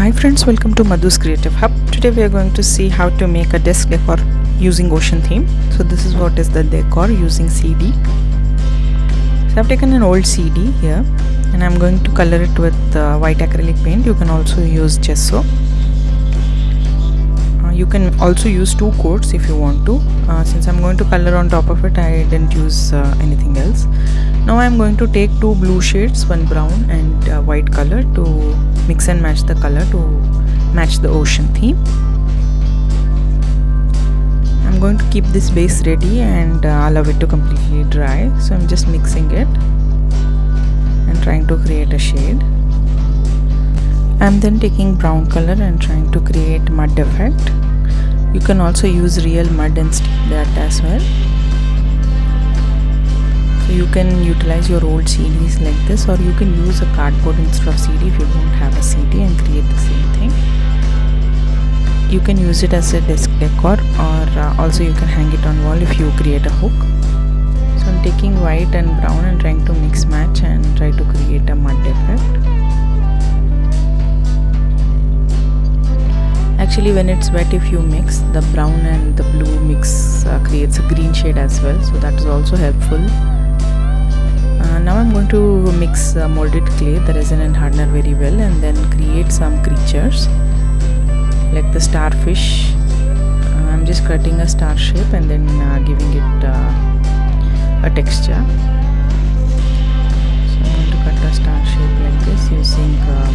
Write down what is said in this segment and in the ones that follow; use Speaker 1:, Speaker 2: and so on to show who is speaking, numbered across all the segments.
Speaker 1: Hi friends, welcome to Madhu's Creative Hub. Today we are going to see how to make a desk decor using ocean theme. So this is what is the decor using CD. So I've taken an old CD here and I'm going to color it with white acrylic paint. You can also use gesso. You can also use two coats if you want to. Since I'm going to color on top of it, I didn't use anything else. Now I'm going to take two blue shades, one brown and white color, to mix and match the color to match the ocean theme. I'm going to keep this base ready and allow it to completely dry. So I'm just mixing it and trying to create a shade. I'm then taking brown color and trying to create mud effect. You can also use real mud and stick that as well. So you can utilize your old CDs like this, or you can use a cardboard instead of CD if you don't have a CD and create the same thing. You can use it as a desk decor, or also you can hang it on wall if you create a hook. So I'm taking white and brown and trying to mix match and try to create a mud effect. Actually, when it's wet, if you mix the brown and the blue mix creates a green shade as well, so that is also helpful. Now I'm going to mix molded clay, the resin and hardener very well, and then create some creatures like the starfish. I'm just cutting a star shape and then giving it a texture. So I'm going to cut a star shape like this using a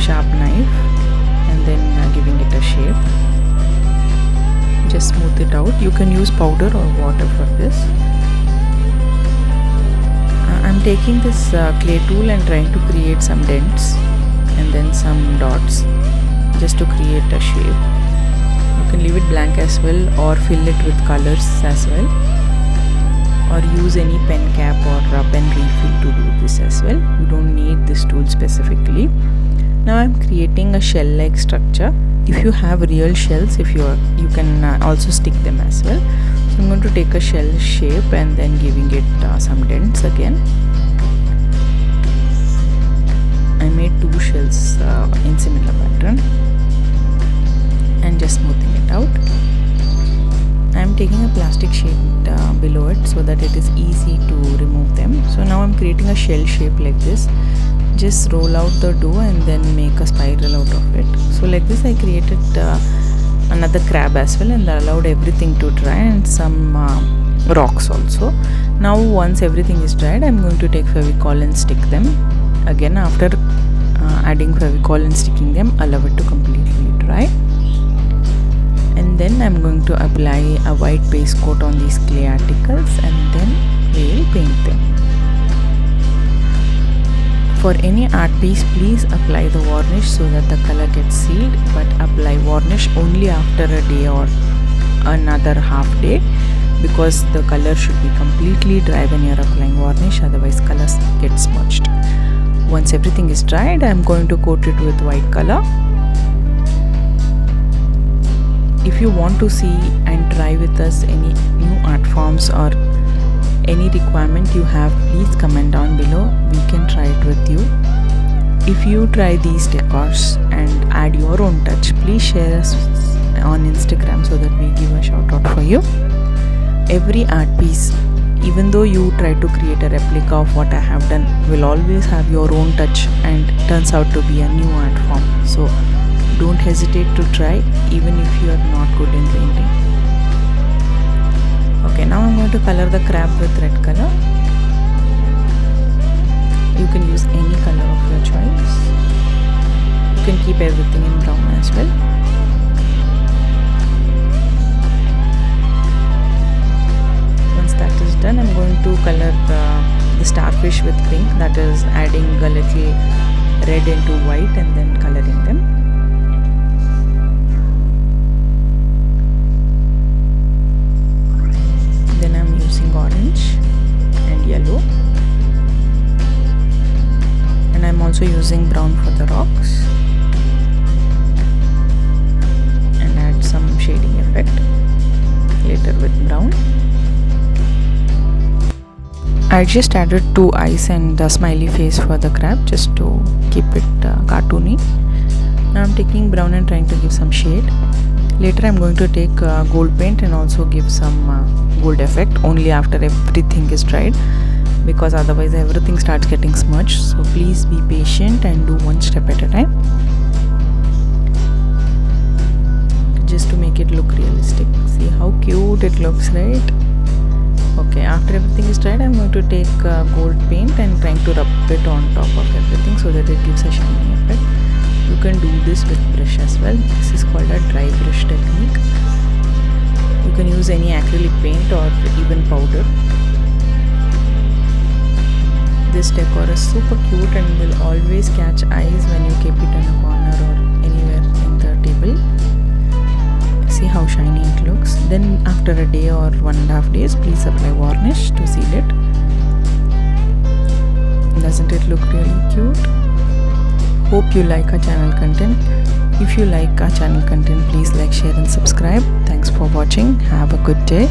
Speaker 1: sharp knife and then giving it a shape. Just smooth it out. You can use powder or water for this. I'm taking this clay tool and trying to create some dents and then some dots just to create a shape. You can leave it blank as well, or fill it with colors as well, or use any pen cap or pen refill to do this as well. You don't need this tool specifically. Now I'm creating a shell like structure. If you have real shells, you can also stick them as well. So I'm going to take a shell shape and then giving it some dents again. I made two shells in similar pattern and just smoothing it out. I'm taking a plastic sheet below it so that it is easy to remove them. So now I'm creating a shell shape like this. Just roll out the dough and then make a spiral out of it. So like this I created another crab as well, and allowed everything to dry, and some rocks also. Now once everything is dried, I'm going to take Fevicryl and stick them. Again, after adding Fevicryl and sticking them, allow it to completely dry. And then I'm going to apply a white base coat on these clay articles and then we'll paint them. For any art piece, please apply the varnish so that the color gets sealed, but apply varnish only after a day or another half day, because the color should be completely dry when you are applying varnish, otherwise colors get smudged. Once everything is dried, I am going to coat it with white color. If you want to see and try with us any new art forms or any requirement you have, please comment down below. We can try it with you. If you try these decors and add your own touch, please share us on Instagram so that we give a shout out for you. Every art piece, even though you try to create a replica of what I have done, will always have your own touch and turns out to be a new art form. So don't hesitate to try, even if you are not good in painting. Okay, now I'm going to color the crab with red color. You can use any color of your choice. You can keep everything in brown as well. Once that is done, I'm going to color the starfish with pink, that is adding a little red into white and then coloring them. Then I'm using orange and yellow, and I'm also using brown for the rocks, and add some shading effect later with brown. I just added 2 eyes and the smiley face for the crab just to keep it cartoony. Now I'm taking brown and trying to give some shade. Later I'm going to take gold paint and also give some gold effect only after everything is dried, because otherwise everything starts getting smudged. So please be patient and do one step at a time, just to make it look realistic. See how cute it looks, right? Okay, after everything is dried, I'm going to take gold paint and trying to rub it on top of everything so that it gives a shiny effect. You can do this with brush as well. This is called a dry brush technique. You can use any acrylic paint or even powder. This decor is super cute and will always catch eyes when you keep it in a corner or anywhere in the table. See how shiny it looks. Then after a day or 1.5 days, please apply varnish to seal it. Doesn't it look really cute? Hope you like our channel content. If you like our channel content, please like, share and subscribe. Thanks for watching. Have a good day.